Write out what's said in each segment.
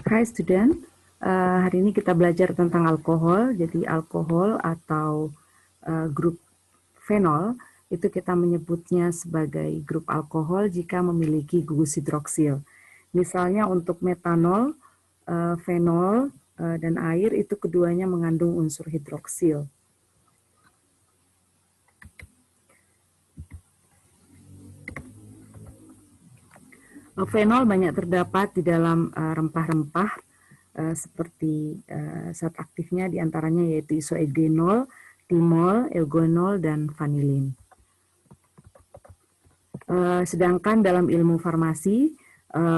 Hai student, hari ini kita belajar tentang alkohol. Jadi alkohol atau grup fenol itu kita menyebutnya sebagai grup alkohol jika memiliki gugus hidroksil. Misalnya untuk metanol, fenol, dan air itu keduanya mengandung unsur hidroksil. Fenol banyak terdapat di dalam rempah-rempah seperti zat aktifnya diantaranya yaitu isogenol, timol, eugenol, dan vanilin. Sedangkan dalam ilmu farmasi,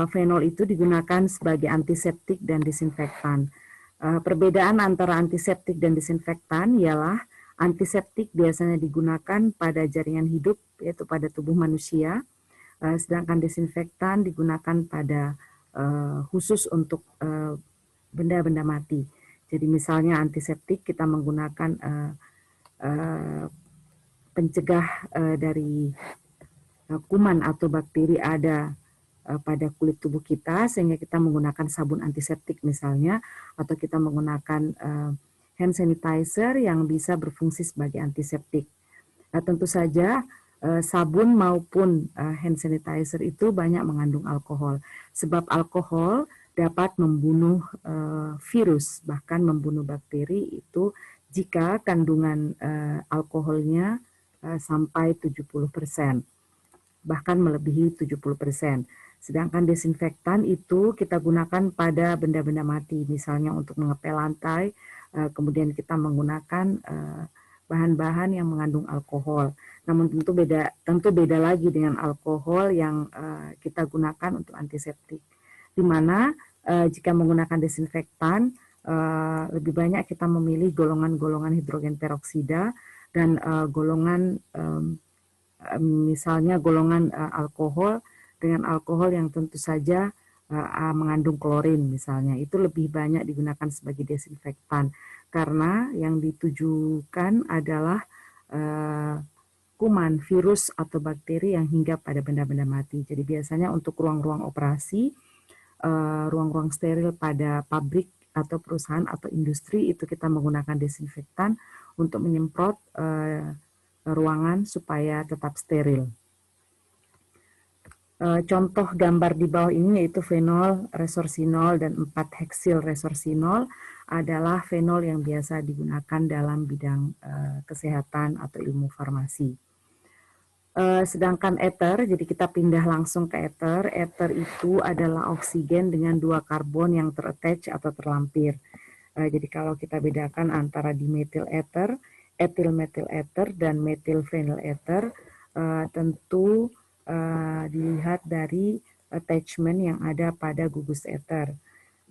fenol itu digunakan sebagai antiseptik dan disinfektan. Perbedaan antara antiseptik dan disinfektan ialah antiseptik biasanya digunakan pada jaringan hidup, yaitu pada tubuh manusia, sedangkan disinfektan digunakan pada khusus untuk benda-benda mati. Jadi misalnya antiseptik kita menggunakan pencegah dari kuman atau bakteri ada pada kulit tubuh kita, sehingga kita menggunakan sabun antiseptik misalnya, atau kita menggunakan hand sanitizer yang bisa berfungsi sebagai antiseptik. Tentu saja sabun maupun hand sanitizer itu banyak mengandung alkohol, sebab alkohol dapat membunuh virus, bahkan membunuh bakteri itu jika kandungan alkoholnya sampai 70%. Bahkan melebihi 70%. Sedangkan desinfektan itu kita gunakan pada benda-benda mati, misalnya untuk mengepel lantai, kemudian kita menggunakan bahan-bahan yang mengandung alkohol. Namun tentu beda lagi dengan alkohol yang kita gunakan untuk antiseptik, di mana jika menggunakan desinfektan lebih banyak kita memilih golongan-golongan hidrogen peroksida dan golongan misalnya golongan alkohol dengan alkohol yang tentu saja mengandung klorin misalnya, itu lebih banyak digunakan sebagai desinfektan karena yang ditujukan adalah kuman, virus atau bakteri yang hinggap pada benda-benda mati. Jadi biasanya untuk ruang-ruang operasi, ruang-ruang steril pada pabrik atau perusahaan atau industri itu kita menggunakan desinfektan untuk menyemprot ruangan supaya tetap steril. Contoh gambar di bawah ini yaitu fenol, resorsinol, dan 4-heksil resorsinol adalah fenol yang biasa digunakan dalam bidang kesehatan atau ilmu farmasi. Sedangkan ether, jadi kita pindah langsung ke ether. Ether itu adalah oksigen dengan 2 karbon yang terattach atau terlampir. Jadi kalau kita bedakan antara dimethyl ether, ethyl methyl ether, dan methyl phenyl ether, tentu dilihat dari attachment yang ada pada gugus ether.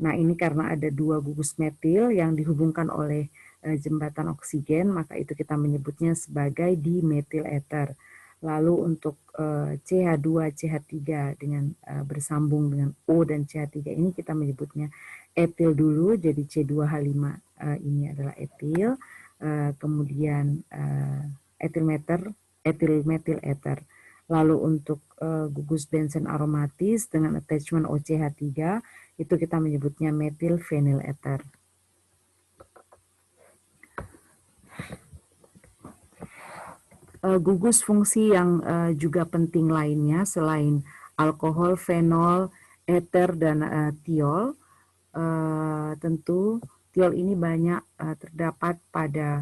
Nah ini karena ada 2 gugus metil yang dihubungkan oleh jembatan oksigen, maka itu kita menyebutnya sebagai dimethyl ether. Lalu untuk CH2, CH3 dengan bersambung dengan O dan CH3 ini kita menyebutnya etil dulu, jadi C2H5 ini adalah etil, kemudian etil metil ether. Lalu untuk gugus benzen aromatis dengan attachment OCH3 itu kita menyebutnya metil phenyl ether. Gugus fungsi yang juga penting lainnya selain alkohol, fenol, ether, dan tiol, tentu tiol ini banyak terdapat pada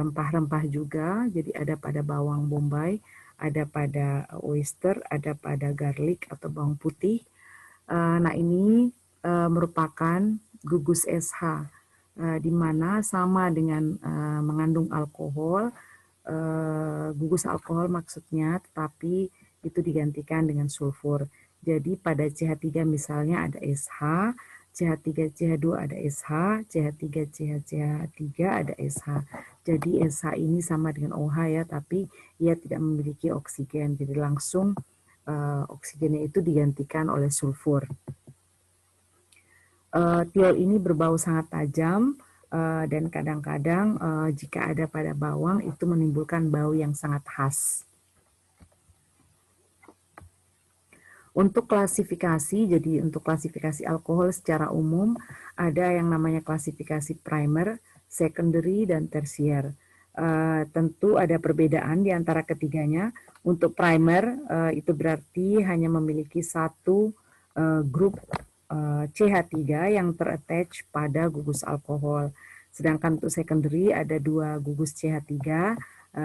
rempah-rempah juga, jadi ada pada bawang bombay, ada pada oyster, ada pada garlic atau bawang putih. Nah ini merupakan gugus SH, di mana sama dengan mengandung alkohol, gugus alkohol maksudnya, tetapi itu digantikan dengan sulfur. Jadi pada CH3 misalnya ada SH, CH3 CH2 ada SH, CH3 CH3 ada SH. Jadi SH ini sama dengan OH ya, tapi ia tidak memiliki oksigen. Jadi langsung oksigennya itu digantikan oleh sulfur. Tiol ini berbau sangat tajam dan kadang-kadang jika ada pada bawang itu menimbulkan bau yang sangat khas. Untuk klasifikasi, jadi untuk klasifikasi alkohol secara umum ada yang namanya klasifikasi primer, secondary, dan tersier. Tentu ada perbedaan di antara ketiganya. Untuk primer itu berarti hanya memiliki satu grup CH3 yang terattach pada gugus alkohol. Sedangkan untuk secondary ada dua gugus CH3,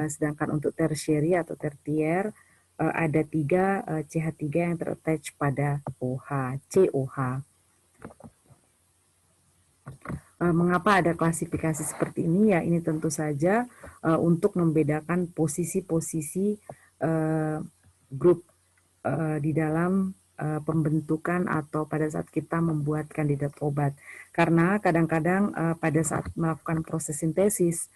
sedangkan untuk tertiary atau tertier ada tiga CH3 yang terattach pada OH, COH. Mengapa ada klasifikasi seperti ini? Ya, ini tentu saja untuk membedakan posisi-posisi grup di dalam pembentukan atau pada saat kita membuat kandidat obat. Karena kadang-kadang pada saat melakukan proses sintesis,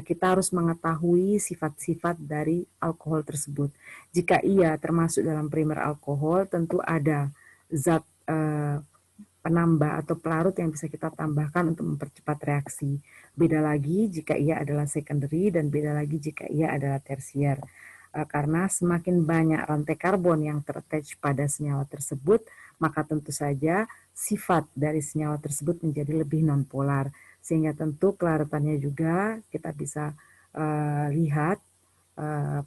kita harus mengetahui sifat-sifat dari alkohol tersebut. Jika ia termasuk dalam primer alkohol, tentu ada zat penambah atau pelarut yang bisa kita tambahkan untuk mempercepat reaksi. Beda lagi jika ia adalah secondary dan beda lagi jika ia adalah tersier. Karena semakin banyak rantai karbon yang terattach pada senyawa tersebut, maka tentu saja sifat dari senyawa tersebut menjadi lebih nonpolar. Sehingga tentu kelarutannya juga kita bisa lihat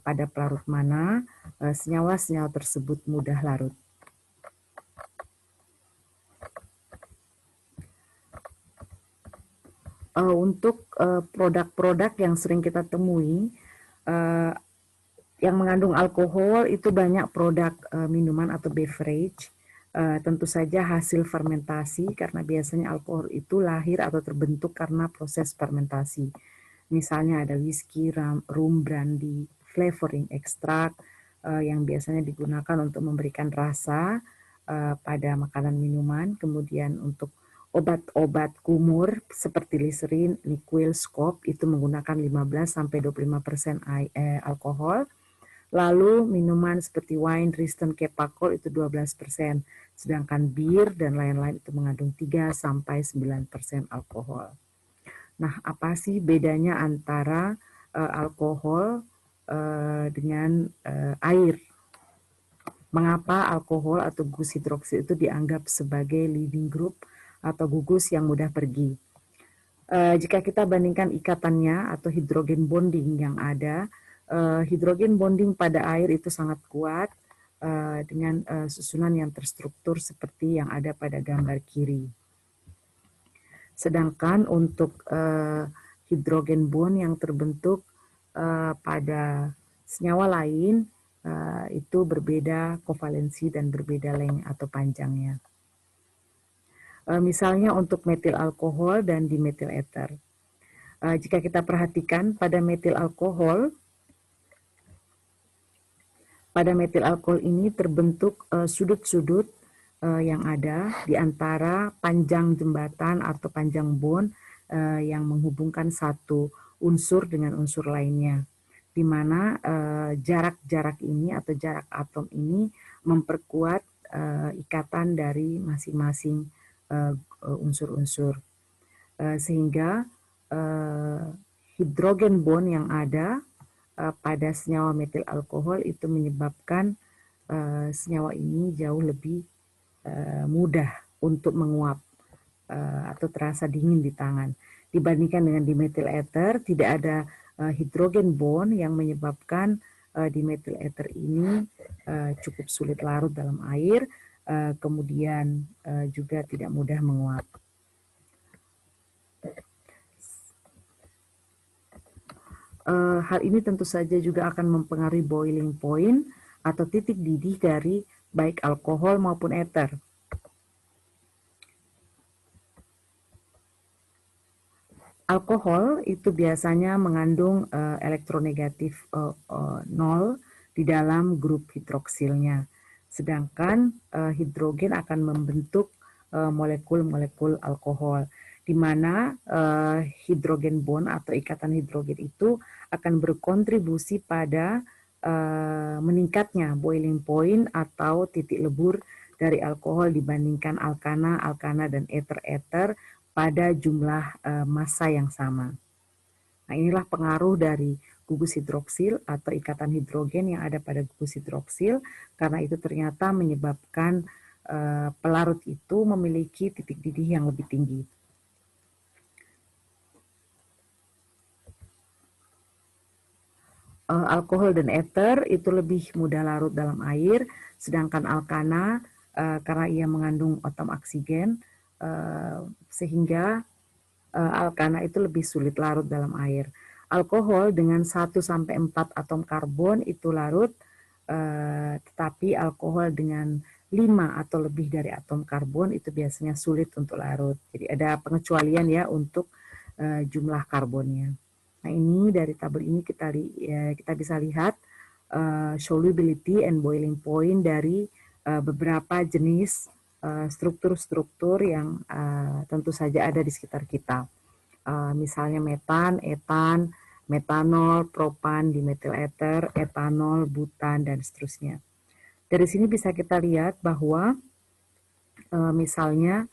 pada pelarut mana senyawa-senyawa tersebut mudah larut. Untuk produk-produk yang sering kita temui yang mengandung alkohol itu banyak produk minuman atau beverage, tentu saja hasil fermentasi karena biasanya alkohol itu lahir atau terbentuk karena proses fermentasi. Misalnya ada whisky, rum, brandy, flavoring ekstrak yang biasanya digunakan untuk memberikan rasa pada makanan minuman, kemudian untuk obat-obat kumur seperti liserin, Nyquil, Scop itu menggunakan 15-25% alkohol. Lalu minuman seperti wine, Riesling, Kepakol itu 12%. Sedangkan bir dan lain-lain itu mengandung 3-9% alkohol. Nah, apa sih bedanya antara alkohol dengan air? Mengapa alkohol atau gugus hidroksil itu dianggap sebagai leading group atau gugus yang mudah pergi? Jika kita bandingkan ikatannya atau hidrogen bonding yang ada, hidrogen bonding pada air itu sangat kuat dengan susunan yang terstruktur seperti yang ada pada gambar kiri. Sedangkan untuk hidrogen bond yang terbentuk pada senyawa lain itu berbeda kovalensi dan berbeda length atau panjangnya. Misalnya untuk metil alkohol dan dimetil ether. Jika kita perhatikan pada metil alkohol ini terbentuk sudut-sudut yang ada di antara panjang jembatan atau panjang bond yang menghubungkan satu unsur dengan unsur lainnya, di mana jarak-jarak ini atau jarak atom ini memperkuat ikatan dari masing-masing unsur-unsur, sehingga hidrogen bond yang ada pada senyawa metil alkohol itu menyebabkan senyawa ini jauh lebih mudah untuk menguap atau terasa dingin di tangan. Dibandingkan dengan dimetil ether, tidak ada hidrogen bond yang menyebabkan dimetil ether ini cukup sulit larut dalam air, kemudian juga tidak mudah menguap. Hal ini tentu saja juga akan mempengaruhi boiling point atau titik didih dari baik alkohol maupun ether. Alkohol itu biasanya mengandung elektronegatif 0 di dalam grup hidroksilnya. Sedangkan hidrogen akan membentuk molekul-molekul alkohol, di mana hidrogen bond atau ikatan hidrogen itu akan berkontribusi pada meningkatnya boiling point atau titik lebur dari alkohol dibandingkan alkana, dan ether pada jumlah massa yang sama. Nah, inilah pengaruh dari gugus hidroksil atau ikatan hidrogen yang ada pada gugus hidroksil, karena itu ternyata menyebabkan pelarut itu memiliki titik didih yang lebih tinggi. Alkohol dan ether itu lebih mudah larut dalam air, sedangkan alkana karena ia mengandung atom oksigen, sehingga alkana itu lebih sulit larut dalam air. Alkohol dengan 1-4 atom karbon itu larut, tetapi alkohol dengan 5 atau lebih dari atom karbon itu biasanya sulit untuk larut. Jadi ada pengecualian ya untuk jumlah karbonnya. Nah, ini dari tabel ini kita bisa lihat solubility and boiling point dari beberapa jenis struktur-struktur yang tentu saja ada di sekitar kita. Misalnya metan, etan, metanol, propan, dimetil ether, etanol, butan, dan seterusnya. Dari sini bisa kita lihat bahwa misalnya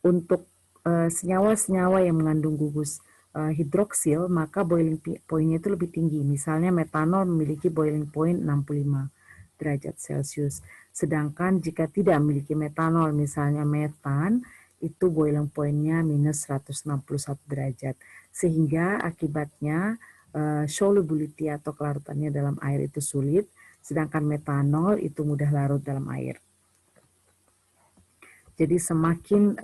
untuk senyawa-senyawa yang mengandung gugus hidroksil, maka boiling point-nya itu lebih tinggi. Misalnya metanol memiliki boiling point 65 derajat Celcius. Sedangkan jika tidak memiliki metanol, misalnya metan, itu boiling point-nya minus 161 derajat. Sehingga akibatnya solubility atau kelarutannya dalam air itu sulit, sedangkan metanol itu mudah larut dalam air. Jadi semakin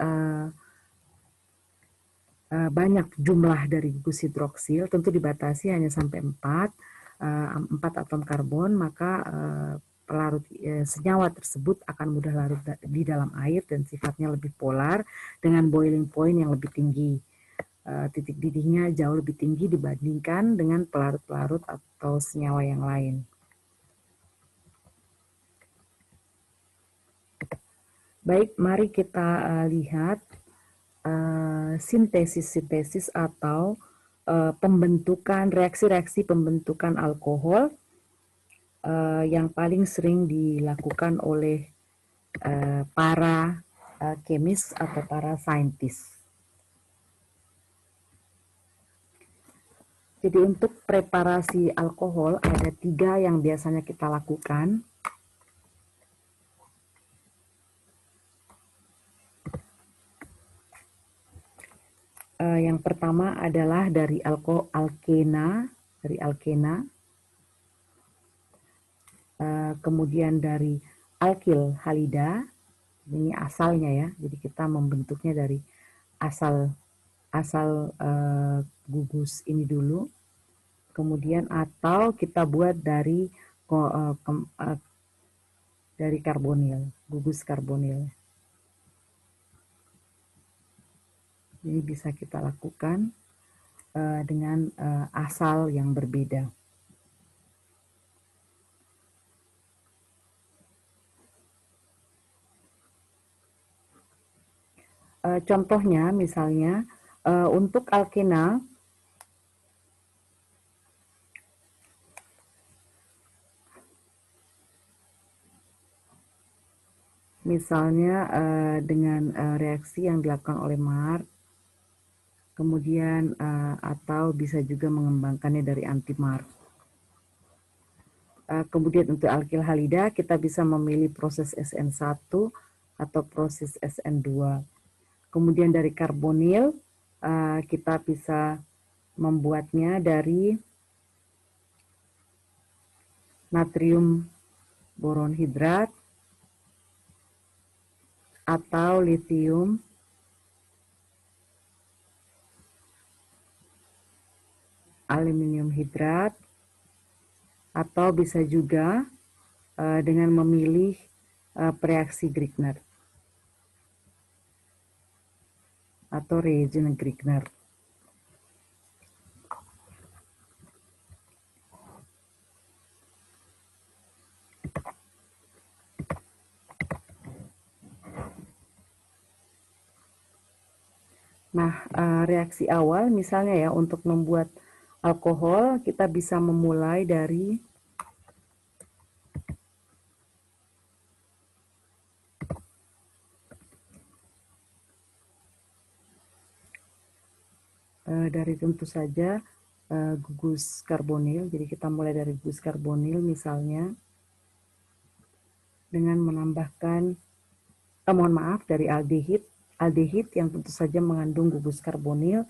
banyak jumlah dari gugus hidroksil, tentu dibatasi hanya sampai 4 atom karbon, maka pelarut senyawa tersebut akan mudah larut di dalam air dan sifatnya lebih polar dengan boiling point yang lebih tinggi. Titik didihnya jauh lebih tinggi dibandingkan dengan pelarut-pelarut atau senyawa yang lain. Baik, mari kita lihat sintesis atau pembentukan reaksi-reaksi pembentukan alkohol yang paling sering dilakukan oleh para kemis atau para saintis. Jadi untuk preparasi alkohol ada 3 yang biasanya kita lakukan. Yang pertama adalah dari alkena, kemudian dari alkil halida, ini asalnya ya, jadi kita membentuknya dari asal gugus ini dulu, kemudian atau kita buat dari karbonil, gugus karbonil. Ini bisa kita lakukan dengan asal yang berbeda. Contohnya misalnya untuk alkena, misalnya dengan reaksi yang dilakukan oleh Mark, kemudian atau bisa juga mengembangkannya dari anti-Mark. Kemudian untuk alkil halida kita bisa memilih proses SN1 atau proses SN2. Kemudian dari karbonil kita bisa membuatnya dari natrium boron hidrat atau lithium aluminium hidrat, atau bisa juga dengan memilih reaksi Grignard atau reagent Grignard. Nah, reaksi awal misalnya ya untuk membuat alkohol kita bisa memulai dari tentu saja gugus karbonil. Jadi kita mulai dari gugus karbonil misalnya dengan menambahkan mohon maaf, dari aldehid yang tentu saja mengandung gugus karbonil.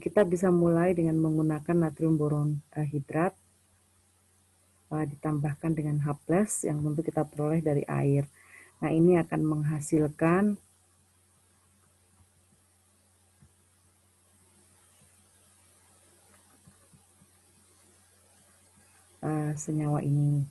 Kita bisa mulai dengan menggunakan natrium boron hidrat ditambahkan dengan H+ yang tentu kita peroleh dari air. Nah, ini akan menghasilkan senyawa ini.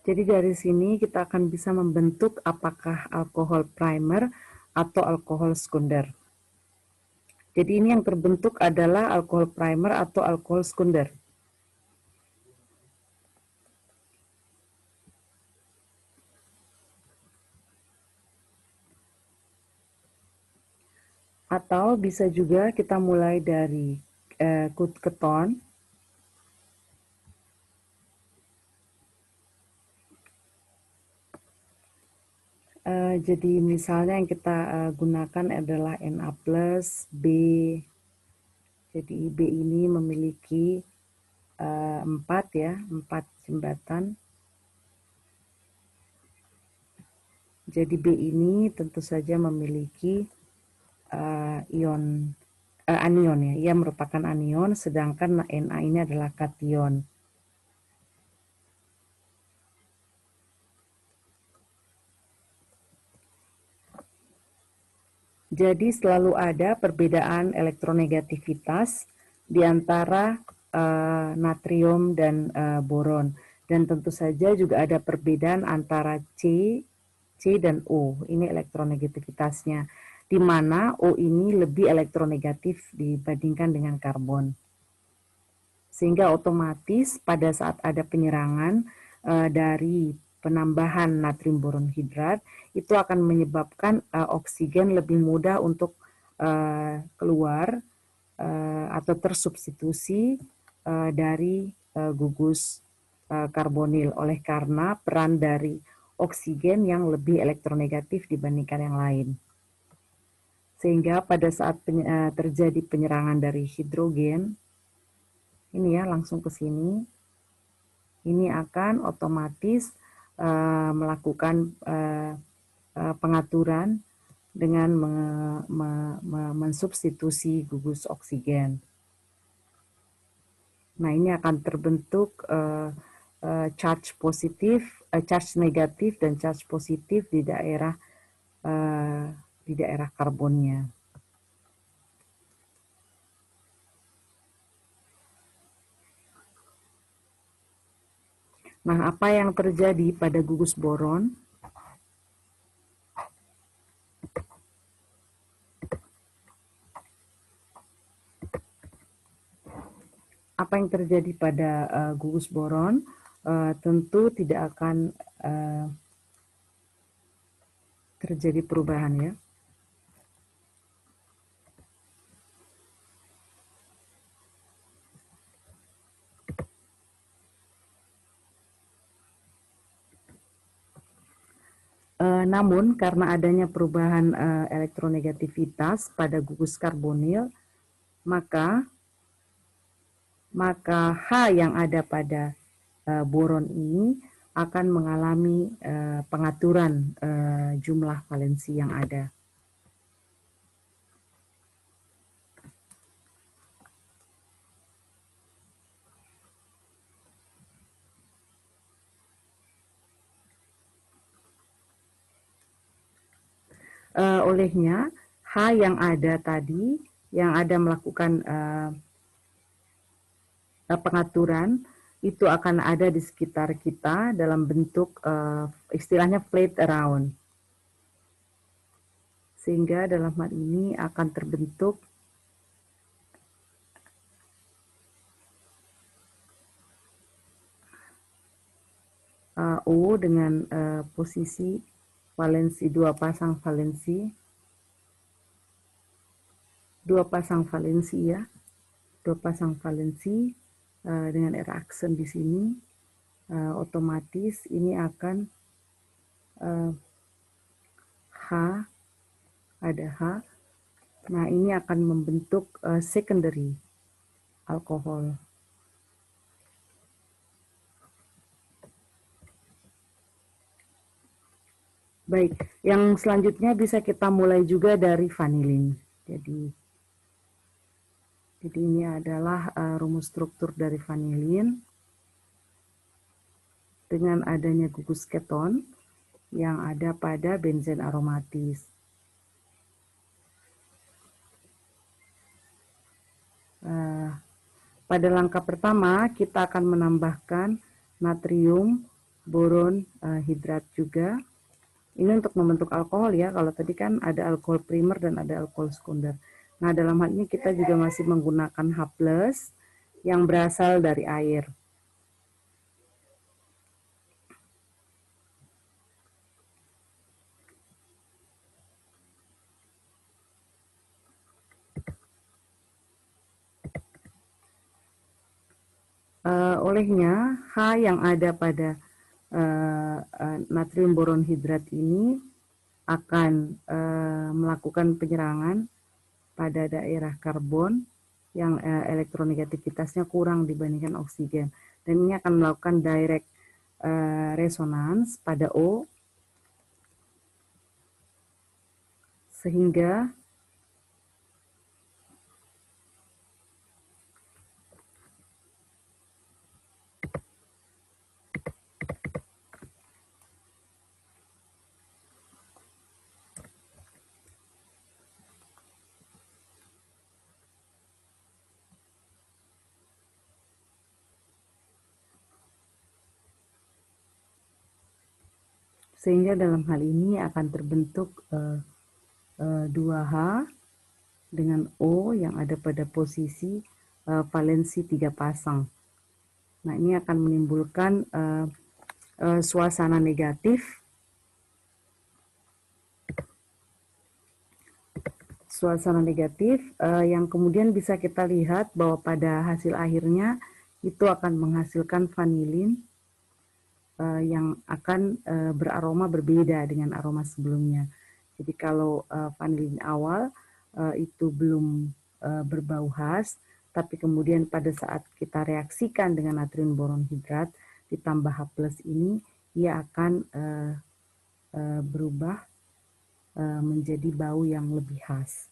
Jadi dari sini kita akan bisa membentuk apakah alkohol primer atau alkohol sekunder. Jadi ini yang terbentuk adalah alkohol primer atau alkohol sekunder. Atau bisa juga kita mulai dari keton. Jadi misalnya yang kita gunakan adalah Na+, B. Jadi B ini memiliki 4 jembatan. Jadi B ini tentu saja memiliki anion ya. Ia merupakan anion, sedangkan Na ini adalah kation. Jadi selalu ada perbedaan elektronegativitas di antara natrium dan boron. Dan tentu saja juga ada perbedaan antara C dan O. Ini elektronegativitasnya. Di mana O ini lebih elektronegatif dibandingkan dengan karbon. Sehingga otomatis pada saat ada penyerangan dari penambahan natrium boron hidrat, itu akan menyebabkan oksigen lebih mudah untuk keluar atau tersubstitusi dari gugus karbonil, oleh karena peran dari oksigen yang lebih elektronegatif dibandingkan yang lain. Sehingga pada saat terjadi penyerangan dari hidrogen, ini ya langsung ke sini, ini akan otomatis melakukan pengaturan dengan mensubstitusi gugus oksigen. Nah, ini akan terbentuk charge positif, charge negatif dan charge positif di daerah karbonnya. Nah, apa yang terjadi pada gugus boron? Apa yang terjadi pada gugus boron? Tentu tidak akan terjadi perubahan ya. Namun karena adanya perubahan elektronegativitas pada gugus karbonil, maka H yang ada pada boron ini akan mengalami pengaturan jumlah valensi yang ada. Olehnya H yang ada tadi, yang ada melakukan pengaturan, itu akan ada di sekitar kita dalam bentuk istilahnya float around. Sehingga dalam hal ini akan terbentuk O dengan posisi valensi, dua pasang valensi ya, dua pasang valensi dengan reaction di sini, otomatis ini akan H, ada H. Nah, ini akan membentuk secondary alkohol. Baik, yang selanjutnya bisa kita mulai juga dari vanilin. Jadi ini adalah rumus struktur dari vanilin. Dengan adanya gugus keton yang ada pada benzen aromatis. Pada langkah pertama kita akan menambahkan natrium boron hidrat juga. Ini untuk membentuk alkohol ya. Kalau tadi kan ada alkohol primer dan ada alkohol sekunder. Nah, dalam hal ini kita juga masih menggunakan H+ yang berasal dari air. Olehnya H yang ada pada natrium boron hidrat ini akan melakukan penyerangan pada daerah karbon yang elektronegativitasnya kurang dibandingkan oksigen, dan ini akan melakukan direct resonance pada O, sehingga dalam hal ini akan terbentuk 2H dengan O yang ada pada posisi valensi 3 pasang. Nah, ini akan menimbulkan suasana negatif. Yang kemudian bisa kita lihat bahwa pada hasil akhirnya itu akan menghasilkan vanilin yang akan beraroma berbeda dengan aroma sebelumnya. Jadi kalau vanilin awal itu belum berbau khas, tapi kemudian pada saat kita reaksikan dengan natrium boron hidrat ditambah H+ ini, ia akan berubah menjadi bau yang lebih khas.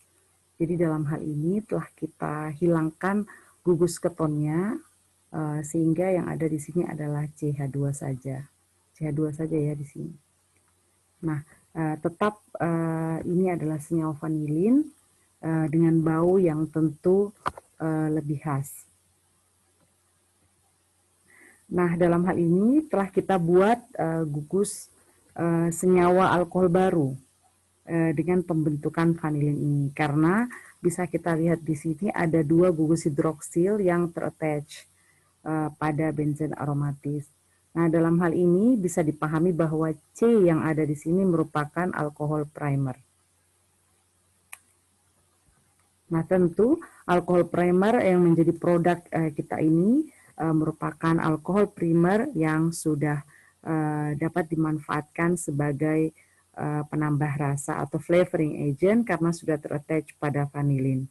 Jadi dalam hal ini telah kita hilangkan gugus ketonnya, sehingga yang ada di sini adalah CH2 saja. CH2 saja ya di sini. Nah, tetap ini adalah senyawa vanilin dengan bau yang tentu lebih khas. Nah, dalam hal ini telah kita buat gugus senyawa alkohol baru dengan pembentukan vanilin ini, karena bisa kita lihat di sini ada 2 gugus hidroksil yang terattach pada benzen aromatis. Nah, dalam hal ini bisa dipahami bahwa C yang ada di sini merupakan alkohol primer. Nah, tentu alkohol primer yang menjadi produk kita ini merupakan alkohol primer yang sudah dapat dimanfaatkan sebagai penambah rasa atau flavoring agent karena sudah terattach pada vanilin.